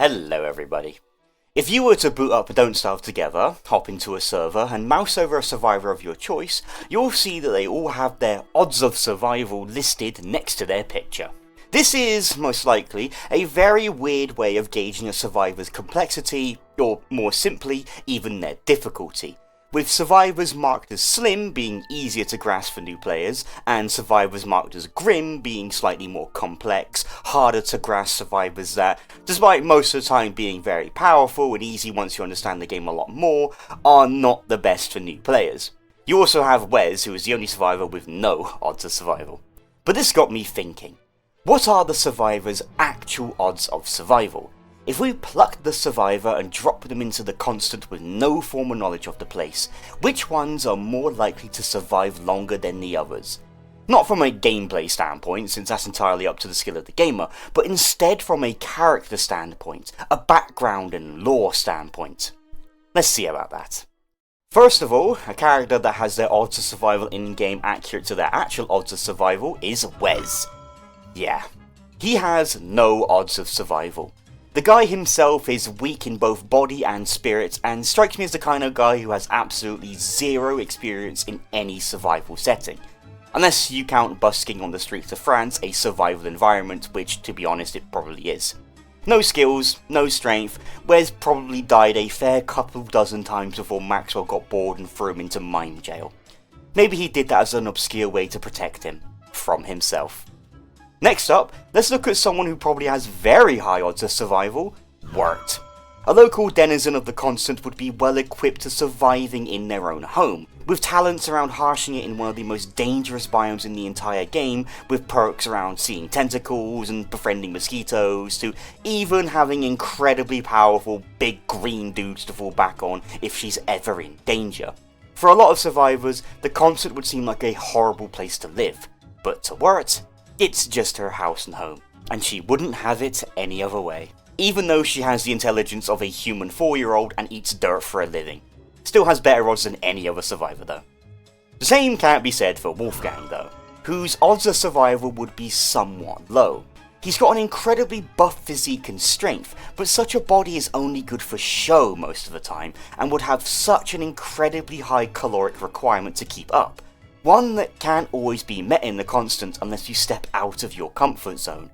Hello everybody. If you were to boot up Don't Starve Together, hop into a server and mouse over a survivor of your choice, you'll see that they all have their odds of survival listed next to their picture. This is, most likely, a very weird way of gauging a survivor's complexity, or more simply, even their difficulty, with survivors marked as slim being easier to grasp for new players, and survivors marked as grim being slightly more complex, harder to grasp survivors that, despite most of the time being very powerful and easy once you understand the game a lot more, are not the best for new players. You also have Wes, who is the only survivor with no odds of survival. But this got me thinking, what are the survivors' actual odds of survival? If we plucked the survivor and dropped them into the constant with no formal knowledge of the place, which ones are more likely to survive longer than the others? Not from a gameplay standpoint, since that's entirely up to the skill of the gamer, but instead from a character standpoint, a background and lore standpoint. Let's see about that. First of all, a character that has their odds of survival in-game accurate to their actual odds of survival is Wes. Yeah, he has no odds of survival. The guy himself is weak in both body and spirit, and strikes me as the kind of guy who has absolutely zero experience in any survival setting. Unless you count busking on the streets of France a survival environment, which, to be honest, it probably is. No skills, no strength. Wes probably died a fair couple dozen times before Maxwell got bored and threw him into mime jail. Maybe he did that as an obscure way to protect him from himself. Next up, let's look at someone who probably has very high odds of survival, Wirt. A local denizen of the Constant would be well equipped to surviving in their own home, with talents around harshing it in one of the most dangerous biomes in the entire game, with perks around seeing tentacles and befriending mosquitoes, to even having incredibly powerful big green dudes to fall back on if she's ever in danger. For a lot of survivors, the Constant would seem like a horrible place to live, but to Wirt, it's just her house and home, and she wouldn't have it any other way. Even though she has the intelligence of a human 4-year-old and eats dirt for a living. Still has better odds than any other survivor though. The same can't be said for Wolfgang though, whose odds of survival would be somewhat low. He's got an incredibly buff physique and strength, but such a body is only good for show most of the time, and would have such an incredibly high caloric requirement to keep up. One that can't always be met in the Constant unless you step out of your comfort zone.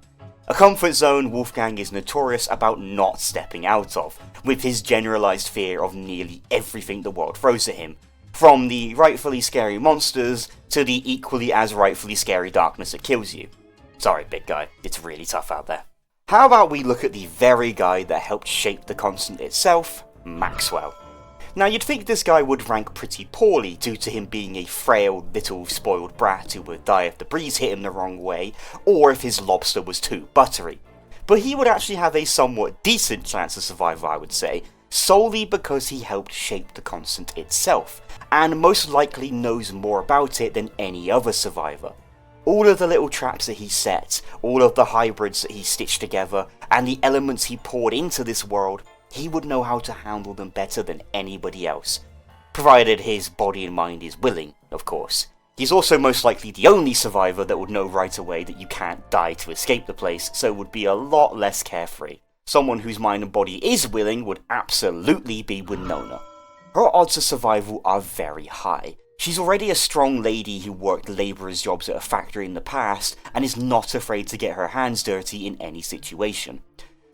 A comfort zone Wolfgang is notorious about not stepping out of, with his generalised fear of nearly everything the world throws at him, from the rightfully scary monsters to the equally as rightfully scary darkness that kills you. Sorry big guy, it's really tough out there. How about we look at the very guy that helped shape the Constant itself, Maxwell. Now you'd think this guy would rank pretty poorly due to him being a frail little spoiled brat who would die if the breeze hit him the wrong way, or if his lobster was too buttery. But he would actually have a somewhat decent chance of survival, I would say, solely because he helped shape the Constant itself, and most likely knows more about it than any other survivor. All of the little traps that he set, all of the hybrids that he stitched together, and the elements he poured into this world, he would know how to handle them better than anybody else. Provided his body and mind is willing, of course. He's also most likely the only survivor that would know right away that you can't die to escape the place, so would be a lot less carefree. Someone whose mind and body is willing would absolutely be Winona. Her odds of survival are very high. She's already a strong lady who worked labourer's jobs at a factory in the past, and is not afraid to get her hands dirty in any situation.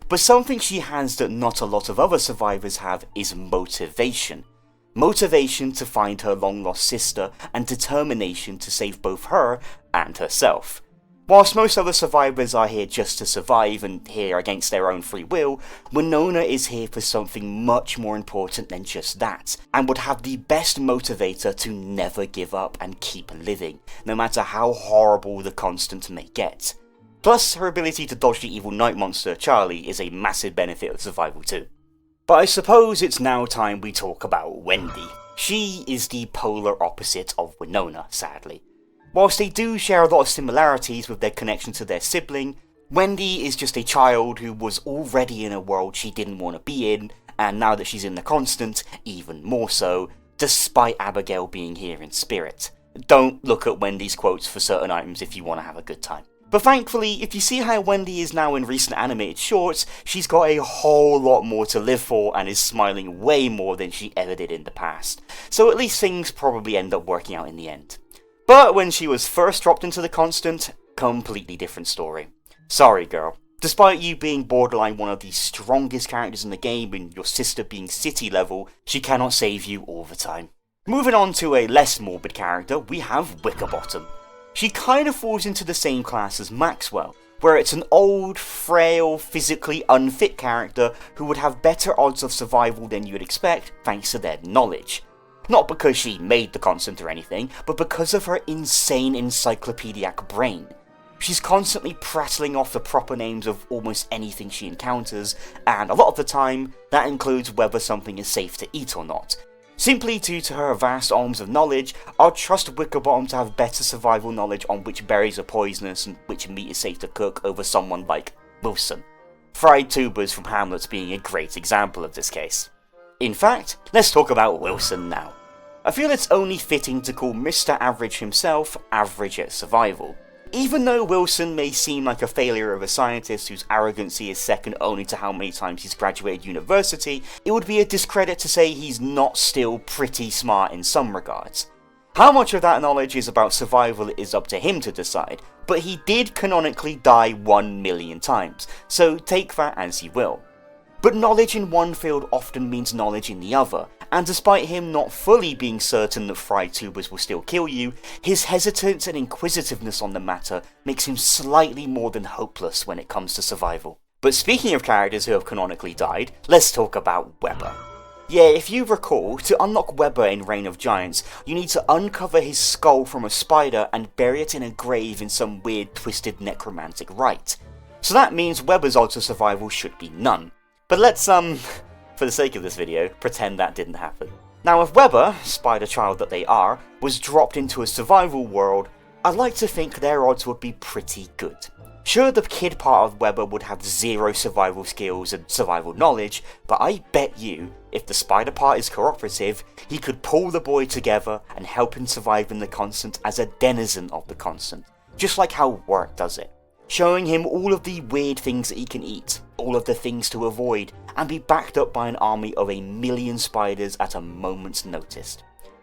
But something she has that not a lot of other survivors have is motivation. Motivation to find her long-lost sister, and determination to save both her and herself. Whilst most other survivors are here just to survive and here against their own free will, Winona is here for something much more important than just that, and would have the best motivator to never give up and keep living, no matter how horrible the Constant may get. Plus, her ability to dodge the evil night monster, Charlie, is a massive benefit of survival too. But I suppose it's now time we talk about Wendy. She is the polar opposite of Winona, sadly. Whilst they do share a lot of similarities with their connection to their sibling, Wendy is just a child who was already in a world she didn't want to be in, and now that she's in the Constant, even more so, despite Abigail being here in spirit. Don't look at Wendy's quotes for certain items if you want to have a good time. But thankfully, if you see how Wendy is now in recent animated shorts, she's got a whole lot more to live for and is smiling way more than she ever did in the past. So at least things probably end up working out in the end. But when she was first dropped into the constant, completely different story. Sorry girl. Despite you being borderline one of the strongest characters in the game and your sister being city level, she cannot save you all the time. Moving on to a less morbid character, we have Wickerbottom. She kind of falls into the same class as Maxwell, where it's an old, frail, physically unfit character who would have better odds of survival than you'd expect thanks to their knowledge. Not because she made the constant or anything, but because of her insane encyclopedic brain. She's constantly prattling off the proper names of almost anything she encounters, and a lot of the time, that includes whether something is safe to eat or not. Simply due to her vast alms of knowledge, I'd trust Wickerbottom to have better survival knowledge on which berries are poisonous and which meat is safe to cook over someone like Wilson. Fried tubers from Hamlet's being a great example of this case. In fact, let's talk about Wilson now. I feel it's only fitting to call Mr. Average himself average at survival. Even though Wilson may seem like a failure of a scientist whose arrogancy is second only to how many times he's graduated university, it would be a discredit to say he's not still pretty smart in some regards. How much of that knowledge is about survival is up to him to decide, but he did canonically die 1 million times, so take that as you will. But knowledge in one field often means knowledge in the other, and despite him not fully being certain that fried tubers will still kill you, his hesitance and inquisitiveness on the matter makes him slightly more than hopeless when it comes to survival. But speaking of characters who have canonically died, let's talk about Weber. Yeah, if you recall, to unlock Weber in Reign of Giants, you need to uncover his skull from a spider and bury it in a grave in some weird twisted necromantic rite. So that means Weber's odds of survival should be none. But let's, for the sake of this video, pretend that didn't happen. Now if Weber, spider child that they are, was dropped into a survival world, I'd like to think their odds would be pretty good. Sure, the kid part of Weber would have zero survival skills and survival knowledge, but I bet you, if the spider part is cooperative, he could pull the boy together and help him survive in the constant as a denizen of the constant, just like how Work does it. Showing him all of the weird things that he can eat, all of the things to avoid, and be backed up by an army of 1 million spiders at a moment's notice.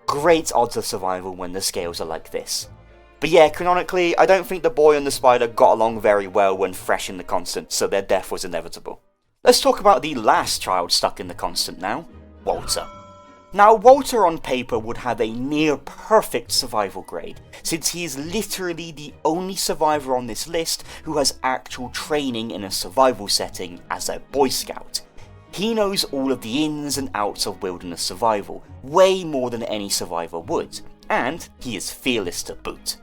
Great odds of survival when the scales are like this. But yeah, canonically, I don't think the boy and the spider got along very well when fresh in the constant, so their death was inevitable. Let's talk about the last child stuck in the constant now, Walter. Now, Walter on paper would have a near perfect survival grade, since he is literally the only survivor on this list who has actual training in a survival setting as a Boy Scout. He knows all of the ins and outs of wilderness survival, way more than any survivor would, and he is fearless to boot.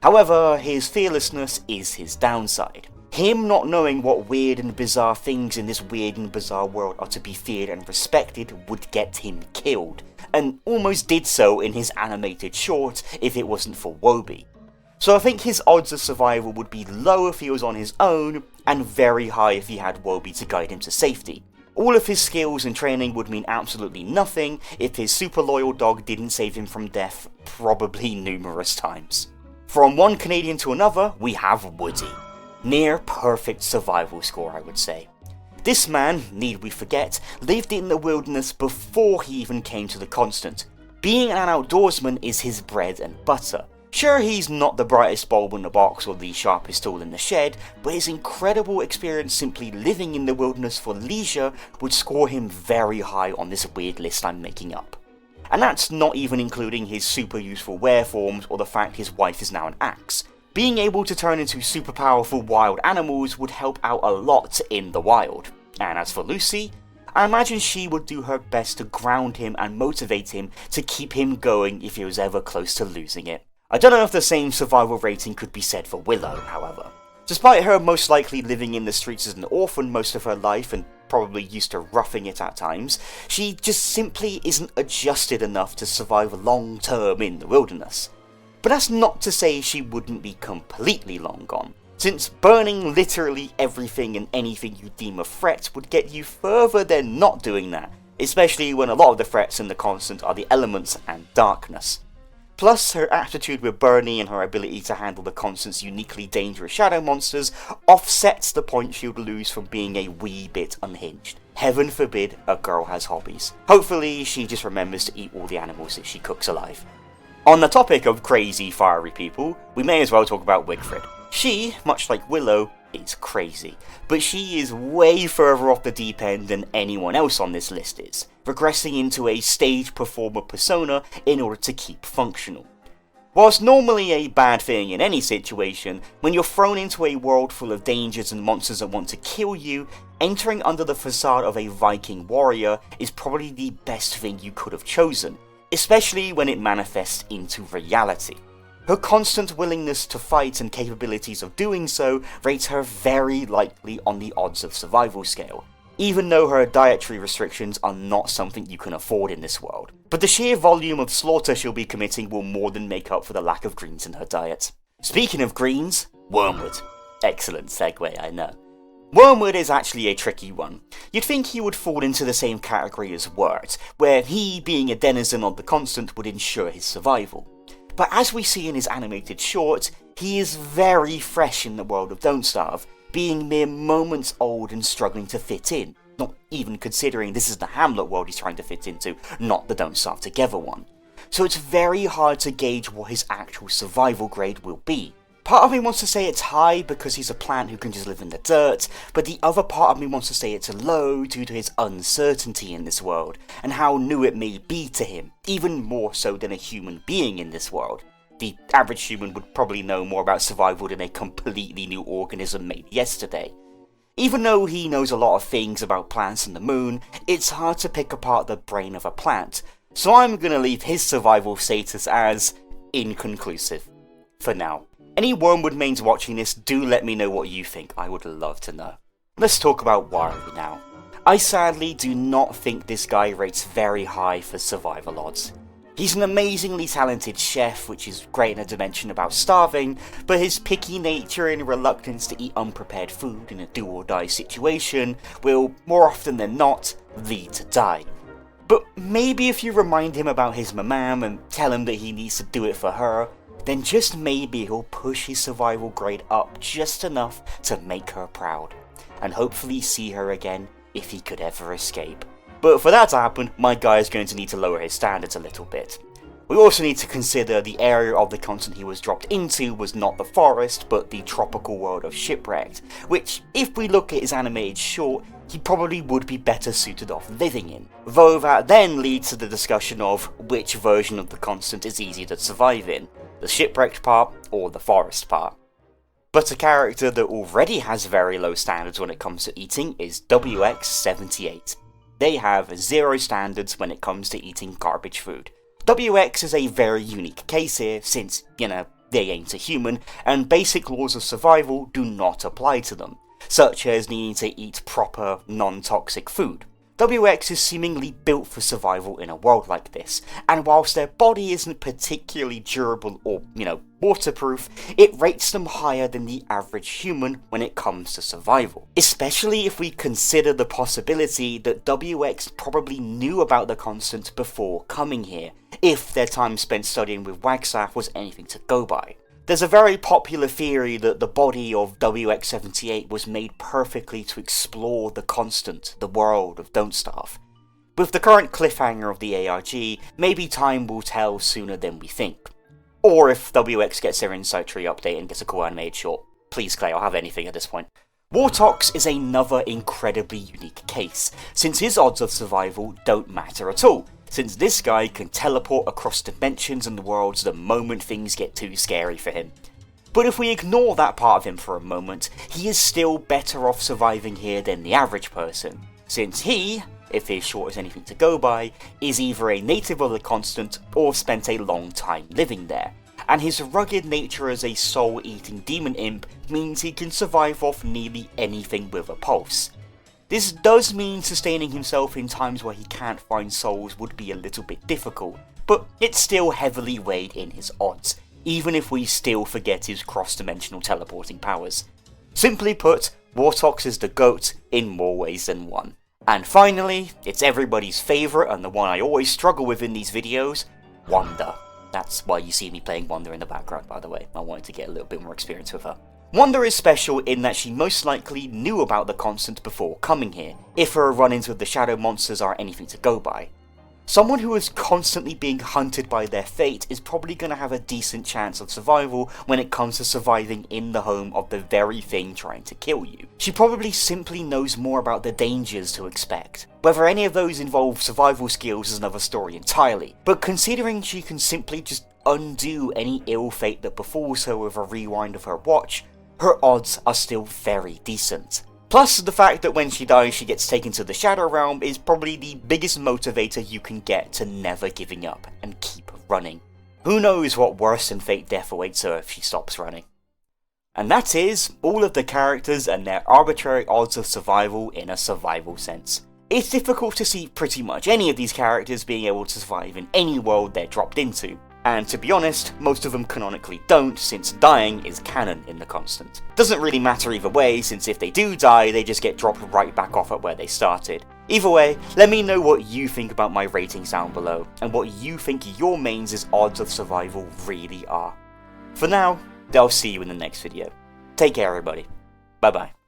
However, his fearlessness is his downside. Him not knowing what weird and bizarre things in this weird and bizarre world are to be feared and respected would get him killed, and almost did so in his animated short if it wasn't for Wobie. So I think his odds of survival would be low if he was on his own, and very high if he had Wobie to guide him to safety. All of his skills and training would mean absolutely nothing if his super loyal dog didn't save him from death, probably numerous times. From one Canadian to another, we have Woody. Near perfect survival score, I would say. This man, need we forget, lived in the wilderness before he even came to the constant. Being an outdoorsman is his bread and butter. Sure, he's not the brightest bulb in the box or the sharpest tool in the shed, but his incredible experience simply living in the wilderness for leisure would score him very high on this weird list I'm making up. And that's not even including his super useful were forms or the fact his wife is now an axe. Being able to turn into super powerful wild animals would help out a lot in the wild. And as for Lucy, I imagine she would do her best to ground him and motivate him to keep him going if he was ever close to losing it. I don't know if the same survival rating could be said for Willow, however. Despite her most likely living in the streets as an orphan most of her life and probably used to roughing it at times, she just simply isn't adjusted enough to survive long term in the wilderness. But that's not to say she wouldn't be completely long gone, since burning literally everything and anything you deem a threat would get you further than not doing that, especially when a lot of the threats in the constant are the elements and darkness. Plus, her aptitude with Bernie and her ability to handle the Constant's uniquely dangerous shadow monsters offsets the points she would lose from being a wee bit unhinged. Heaven forbid a girl has hobbies. Hopefully, she just remembers to eat all the animals that she cooks alive. On the topic of crazy, fiery people, we may as well talk about Wigfrid. She, much like Willow, is crazy, but she is way further off the deep end than anyone else on this list is, regressing into a stage performer persona in order to keep functional. Whilst normally a bad thing in any situation, when you're thrown into a world full of dangers and monsters that want to kill you, entering under the facade of a Viking warrior is probably the best thing you could have chosen, especially when it manifests into reality. Her constant willingness to fight and capabilities of doing so rates her very likely on the odds of survival scale, even though her dietary restrictions are not something you can afford in this world. But the sheer volume of slaughter she'll be committing will more than make up for the lack of greens in her diet. Speaking of greens, Wormwood. Excellent segue, I know. Wormwood is actually a tricky one. You'd think he would fall into the same category as Wirt, where he, being a denizen of the Constant, would ensure his survival. But as we see in his animated short, he is very fresh in the world of Don't Starve, being mere moments old and struggling to fit in, not even considering this is the Hamlet world he's trying to fit into, not the Don't Starve Together one. So it's very hard to gauge what his actual survival grade will be. Part of me wants to say it's high because he's a plant who can just live in the dirt, but the other part of me wants to say it's low due to his uncertainty in this world, and how new it may be to him, even more so than a human being in this world. The average human would probably know more about survival than a completely new organism made yesterday. Even though he knows a lot of things about plants and the moon, it's hard to pick apart the brain of a plant, so I'm gonna leave his survival status as inconclusive. For now. Any Wormwood mains watching this, do let me know what you think, I would love to know. Let's talk about Wiley now. I sadly do not think this guy rates very high for survival odds. He's an amazingly talented chef, which is great in a dimension about starving, but his picky nature and reluctance to eat unprepared food in a do-or-die situation will, more often than not, lead to die. But maybe if you remind him about his mamam and tell him that he needs to do it for her, then just maybe he'll push his survival grade up just enough to make her proud, and hopefully see her again if he could ever escape. But for that to happen, my guy is going to need to lower his standards a little bit. We also need to consider the area of the continent he was dropped into was not the forest, but the tropical world of Shipwrecked, which, if we look at his animated short, he probably would be better suited off living in. Though that then leads to the discussion of which version of the constant is easier to survive in, the shipwrecked part or the forest part. But a character that already has very low standards when it comes to eating is WX78. They have zero standards when it comes to eating garbage food. WX is a very unique case here since, they ain't a human, and basic laws of survival do not apply to them, such as needing to eat proper, non-toxic food. WX is seemingly built for survival in a world like this, and whilst their body isn't particularly durable or, waterproof, it rates them higher than the average human when it comes to survival. Especially if we consider the possibility that WX probably knew about the constant before coming here, if their time spent studying with Wagstaff was anything to go by. There's a very popular theory that the body of WX78 was made perfectly to explore the constant, the world of Don't Starve. With the current cliffhanger of the ARG, maybe time will tell sooner than we think. Or if WX gets their Insight Tree update and gets a cool animated short. Please Clay, I'll have anything at this point. Wartox is another incredibly unique case, since his odds of survival don't matter at all, since this guy can teleport across dimensions and worlds the moment things get too scary for him. But if we ignore that part of him for a moment, he is still better off surviving here than the average person, since he, if his short is anything to go by, is either a native of the constant or spent a long time living there, and his rugged nature as a soul-eating demon imp means he can survive off nearly anything with a pulse. This does mean sustaining himself in times where he can't find souls would be a little bit difficult, but it's still heavily weighed in his odds, even if we still forget his cross-dimensional teleporting powers. Simply put, Wartox is the GOAT in more ways than one. And finally, it's everybody's favourite and the one I always struggle with in these videos, Wanda. That's why you see me playing Wanda in the background, by the way. I wanted to get a little bit more experience with her. Wanda is special in that she most likely knew about the Constant before coming here, if her run-ins with the shadow monsters are anything to go by. Someone who is constantly being hunted by their fate is probably going to have a decent chance of survival when it comes to surviving in the home of the very thing trying to kill you. She probably simply knows more about the dangers to expect. Whether any of those involve survival skills is another story entirely, but considering she can simply just undo any ill fate that befalls her with a rewind of her watch, her odds are still very decent. Plus, the fact that when she dies she gets taken to the Shadow Realm is probably the biggest motivator you can get to never giving up and keep running. Who knows what worse than fate death awaits her if she stops running. And that is all of the characters and their arbitrary odds of survival in a survival sense. It's difficult to see pretty much any of these characters being able to survive in any world they're dropped into. And to be honest, most of them canonically don't, since dying is canon in the Constant. Doesn't really matter either way, since if they do die, they just get dropped right back off at where they started. Either way, let me know what you think about my ratings down below, and what you think your mains' odds of survival really are. For now, I'll see you in the next video. Take care everybody. Bye bye.